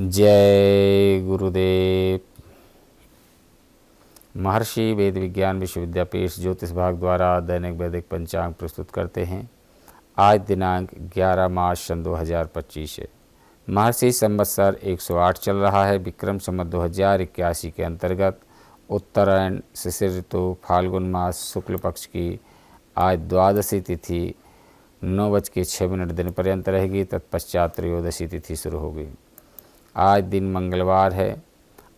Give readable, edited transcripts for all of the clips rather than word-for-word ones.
जय गुरुदेव। महर्षि वेद विज्ञान विश्वविद्यापीठ ज्योतिष भाग द्वारा दैनिक वैदिक पंचांग प्रस्तुत करते हैं। आज दिनांक 11 मार्च सन 2025 है। महर्षि संवत्सर 108 चल रहा है। विक्रम संवत 2081 के अंतर्गत उत्तरायण शिशिर ऋतु फाल्गुन मास शुक्ल पक्ष की आज द्वादशी तिथि 9:06 दिन पर्यंत रहेगी। तत्पश्चात त्रयोदशी तिथि शुरू होगी। आज दिन मंगलवार है।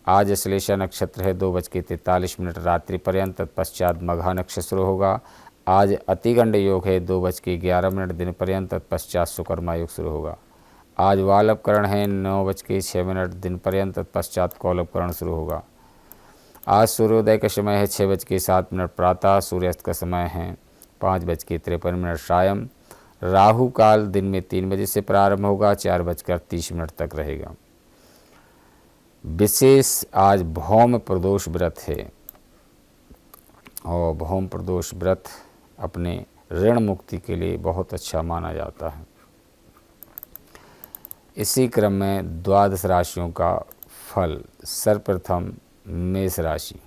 आज अश्लेषा नक्षत्र है 2:43 रात्रि पर्यंत। तत्पश्चात मघा नक्षत्र शुरू होगा। आज अतिगंड योग है 2:11 दिन पर्यंत। तत्पश्चात सुकर्मा योग शुरू होगा। आज वालवकरण है 9:06 दिन पर्यंत। तत्पश्चात कौलवकरण शुरू होगा। आज सूर्योदय का समय है 6:07 प्रातः। सूर्यास्त का समय है 5:53 सायं। राहु काल दिन में 3 बजे से प्रारंभ होगा, 4:30 तक रहेगा। विशेष आज भौम प्रदोष व्रत है और भौम प्रदोष व्रत अपने ऋण मुक्ति के लिए बहुत अच्छा माना जाता है। इसी क्रम में द्वादश राशियों का फल। सर्वप्रथम मेष राशि।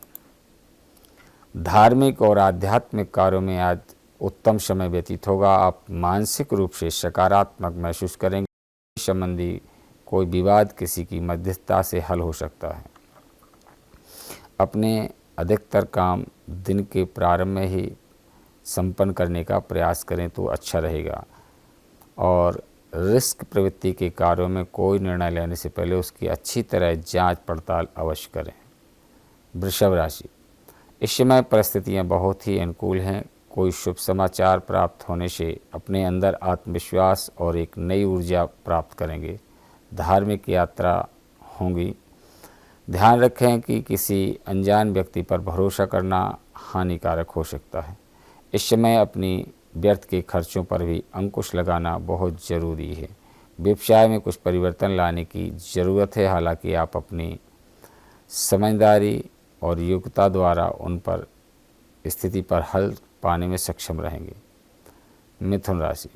धार्मिक और आध्यात्मिक कार्यों में आज उत्तम समय व्यतीत होगा। आप मानसिक रूप से सकारात्मक महसूस करेंगे। संबंधी कोई विवाद किसी की मध्यस्थता से हल हो सकता है। अपने अधिकतर काम दिन के प्रारंभ में ही संपन्न करने का प्रयास करें तो अच्छा रहेगा। और रिस्क प्रवृत्ति के कार्यों में कोई निर्णय लेने से पहले उसकी अच्छी तरह जांच पड़ताल अवश्य करें। वृषभ राशि। इस समय परिस्थितियां बहुत ही अनुकूल हैं। कोई शुभ समाचार प्राप्त होने से अपने अंदर आत्मविश्वास और एक नई ऊर्जा प्राप्त करेंगे। धार्मिक यात्रा होंगी। ध्यान रखें कि किसी अनजान व्यक्ति पर भरोसा करना हानिकारक हो सकता है। इस समय अपनी व्यर्थ के खर्चों पर भी अंकुश लगाना बहुत ज़रूरी है। व्यवसाय में कुछ परिवर्तन लाने की ज़रूरत है। हालांकि आप अपनी समझदारी और योग्यता द्वारा उन पर स्थिति पर हल पाने में सक्षम रहेंगे। मिथुन राशि।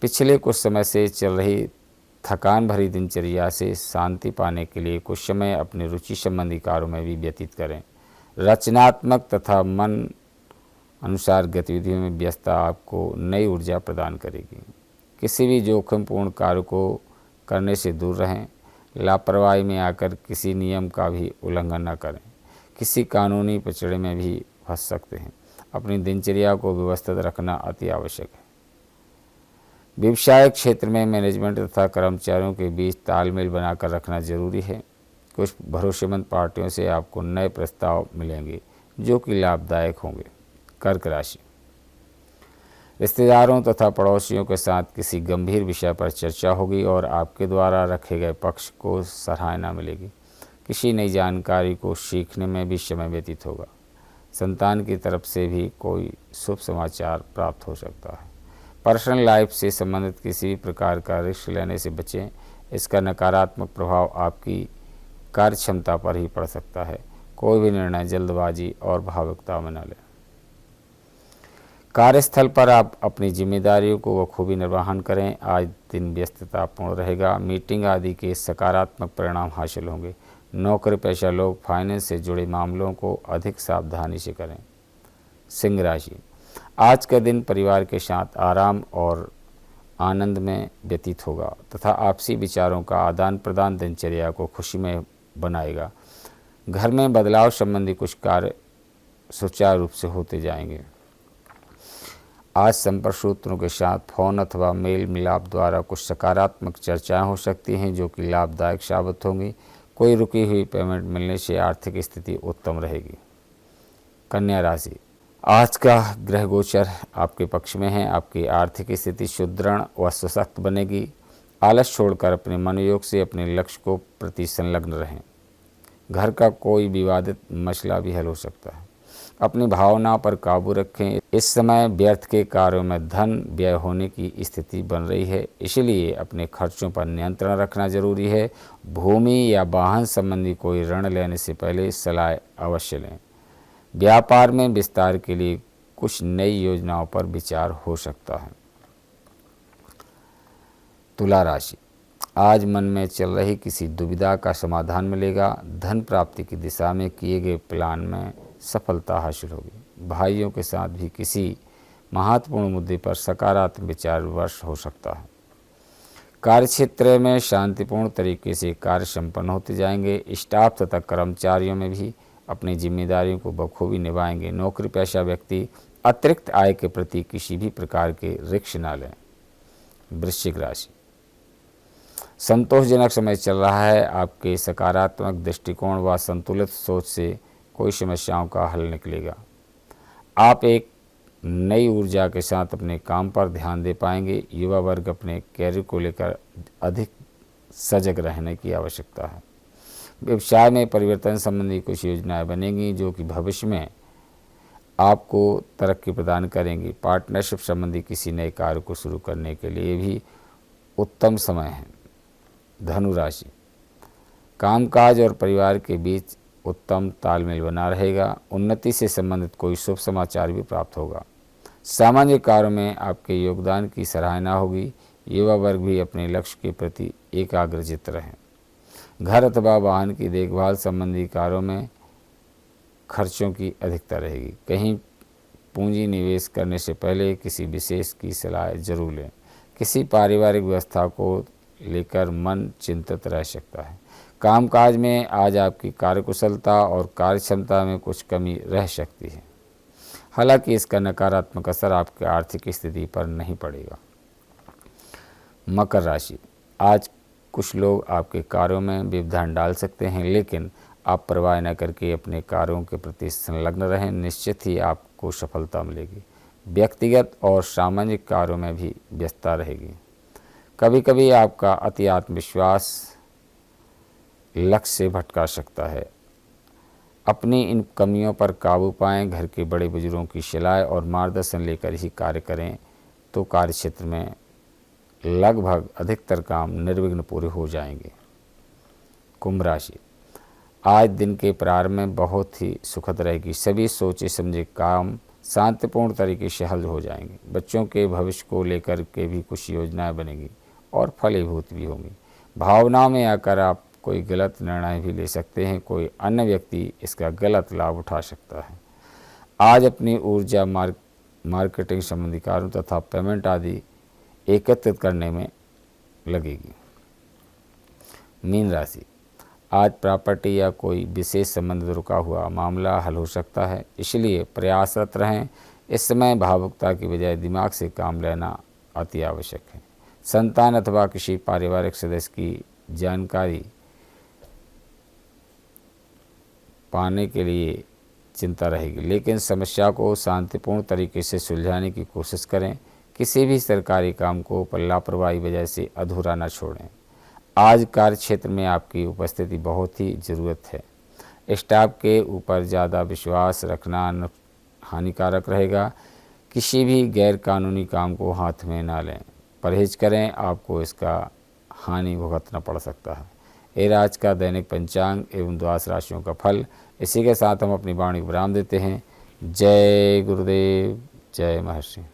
पिछले कुछ समय से चल रही थकान भरी दिनचर्या से शांति पाने के लिए कुछ समय अपने रुचि संबंधी कार्यों में भी व्यतीत करें। रचनात्मक तथा मन अनुसार गतिविधियों में व्यस्तता आपको नई ऊर्जा प्रदान करेगी। किसी भी जोखिमपूर्ण कार्य को करने से दूर रहें। लापरवाही में आकर किसी नियम का भी उल्लंघन न करें। किसी कानूनी पचड़े में भी फंस सकते हैं। अपनी दिनचर्या को व्यवस्थित रखना अति आवश्यक है। व्यवसायिक क्षेत्र में मैनेजमेंट तथा कर्मचारियों के बीच तालमेल बनाकर रखना जरूरी है। कुछ भरोसेमंद पार्टियों से आपको नए प्रस्ताव मिलेंगे जो कि लाभदायक होंगे। कर्क राशि। रिश्तेदारों तथा पड़ोसियों के साथ किसी गंभीर विषय पर चर्चा होगी और आपके द्वारा रखे गए पक्ष को सराहना मिलेगी। किसी नई जानकारी को सीखने में भी समय व्यतीत होगा। संतान की तरफ से भी कोई शुभ समाचार प्राप्त हो सकता है। पर्सनल लाइफ से संबंधित किसी भी प्रकार का रिस्क लेने से बचें। इसका नकारात्मक प्रभाव आपकी कार्य क्षमता पर ही पड़ सकता है। कोई भी निर्णय जल्दबाजी और भावुकता में न लें। कार्यस्थल पर आप अपनी जिम्मेदारियों को बखूबी निर्वहन करें। आज दिन व्यस्ततापूर्ण रहेगा। मीटिंग आदि के सकारात्मक परिणाम हासिल होंगे। नौकरी पेशा लोग फाइनेंस से जुड़े मामलों को अधिक सावधानी से करें। सिंह राशि। आज का दिन परिवार के साथ आराम और आनंद में व्यतीत होगा तथा आपसी विचारों का आदान प्रदान दिनचर्या को खुशी में बनाएगा। घर में बदलाव संबंधी कुछ कार्य सुचारू रूप से होते जाएंगे। आज संपर्क सूत्रों के साथ फोन अथवा मेल मिलाप द्वारा कुछ सकारात्मक चर्चाएं हो सकती हैं जो कि लाभदायक साबित होंगी। कोई रुकी हुई पेमेंट मिलने से आर्थिक स्थिति उत्तम रहेगी। कन्या राशि। आज का ग्रह गोचर आपके पक्ष में है। आपकी आर्थिक स्थिति सुदृढ़ व सशक्त बनेगी। आलस छोड़कर अपने मनोयोग से अपने लक्ष्य को प्रति संलग्न रहें। घर का कोई विवादित मसला भी हल हो सकता है। अपनी भावनाओं पर काबू रखें। इस समय व्यर्थ के कार्यों में धन व्यय होने की स्थिति बन रही है, इसलिए अपने खर्चों पर नियंत्रण रखना जरूरी है। भूमि या वाहन संबंधी कोई ऋण लेने से पहले सलाह अवश्य लें। व्यापार में विस्तार के लिए कुछ नई योजनाओं पर विचार हो सकता है। तुला राशि। आज मन में चल रही किसी दुविधा का समाधान मिलेगा। धन प्राप्ति की दिशा में किए गए प्लान में सफलता हासिल होगी। भाइयों के साथ भी किसी महत्वपूर्ण मुद्दे पर सकारात्मक विचार विमर्श हो सकता है। कार्यक्षेत्र में शांतिपूर्ण तरीके से कार्य संपन्न होते जाएंगे। स्टाफ तथा कर्मचारियों में भी अपनी जिम्मेदारियों को बखूबी निभाएंगे। नौकरी पेशा व्यक्ति अतिरिक्त आय के प्रति किसी भी प्रकार के रिस्क न लें। वृश्चिक राशि, संतोषजनक समय चल रहा है। आपके सकारात्मक दृष्टिकोण व संतुलित सोच से कोई समस्याओं का हल निकलेगा। आप एक नई ऊर्जा के साथ अपने काम पर ध्यान दे पाएंगे। युवा वर्ग अपने कैरियर को लेकर अधिक सजग रहने की आवश्यकता है। व्यवसाय में परिवर्तन संबंधी कुछ योजनाएं बनेंगी जो कि भविष्य में आपको तरक्की प्रदान करेंगी। पार्टनरशिप संबंधी किसी नए कार्य को शुरू करने के लिए भी उत्तम समय है। धनु राशि, कामकाज और परिवार के बीच उत्तम तालमेल बना रहेगा। उन्नति से संबंधित कोई शुभ समाचार भी प्राप्त होगा। सामाजिक कार्यों में आपके योगदान की सराहना होगी। युवा वर्ग भी अपने लक्ष्य के प्रति एकाग्रचित्त रहें। घर अथवा वाहन की देखभाल संबंधी कार्यों में खर्चों की अधिकता रहेगी। कहीं पूंजी निवेश करने से पहले किसी विशेष की सलाह जरूर लें। किसी पारिवारिक व्यवस्था को लेकर मन चिंतित रह सकता है। कामकाज में आज आपकी कार्यकुशलता और कार्यक्षमता में कुछ कमी रह सकती है। हालांकि इसका नकारात्मक असर आपकी आर्थिक स्थिति पर नहीं पड़ेगा। मकर राशि, आज कुछ लोग आपके कार्यों में व्यवधान डाल सकते हैं, लेकिन आप परवाह न करके अपने कार्यों के प्रति संलग्न रहें। निश्चित ही आपको सफलता मिलेगी। व्यक्तिगत और सामाजिक कार्यों में भी व्यस्तता रहेगी। कभी कभी आपका अति आत्मविश्वास लक्ष्य से भटका सकता है। अपनी इन कमियों पर काबू पाएं। घर के बड़े बुजुर्गों की सलाह और मार्गदर्शन लेकर ही कार्य करें तो कार्यक्षेत्र में लगभग अधिकतर काम निर्विघ्न पूरे हो जाएंगे। कुंभ राशि, आज दिन के प्रारंभ में बहुत ही सुखद रहेगी। सभी सोचे समझे काम शांतिपूर्ण तरीके से हल हो जाएंगे। बच्चों के भविष्य को लेकर के भी कुछ योजनाएं बनेंगी और फलीभूत भी होंगी। भावनाओं में आकर आप कोई गलत निर्णय भी ले सकते हैं। कोई अन्य व्यक्ति इसका गलत लाभ उठा सकता है। आज अपनी ऊर्जा मार्केटिंग संबंधी कार्यों तथा पेमेंट आदि एकत्रित करने में लगेगी। मीन राशि, आज प्रॉपर्टी या कोई विशेष संबंधित रुका हुआ मामला हल हो सकता है, इसलिए प्रयासरत रहें। इस समय भावुकता की बजाय दिमाग से काम लेना अति आवश्यक है। संतान अथवा किसी पारिवारिक सदस्य की जानकारी पाने के लिए चिंता रहेगी, लेकिन समस्या को शांतिपूर्ण तरीके से सुलझाने की कोशिश करें। किसी भी सरकारी काम को लापरवाही वजह से अधूरा न छोड़ें। आज कार्य क्षेत्र में आपकी उपस्थिति बहुत ही ज़रूरत है। स्टाफ के ऊपर ज़्यादा विश्वास रखना हानिकारक रहेगा। किसी भी गैर कानूनी काम को हाथ में ना लें, परहेज करें, आपको इसका हानि भुगतना पड़ सकता है। ये आज का दैनिक पंचांग एवं द्वादश राशियों का फल। इसी के साथ हम अपनी वाणी को विराम देते हैं। जय गुरुदेव, जय महर्षि।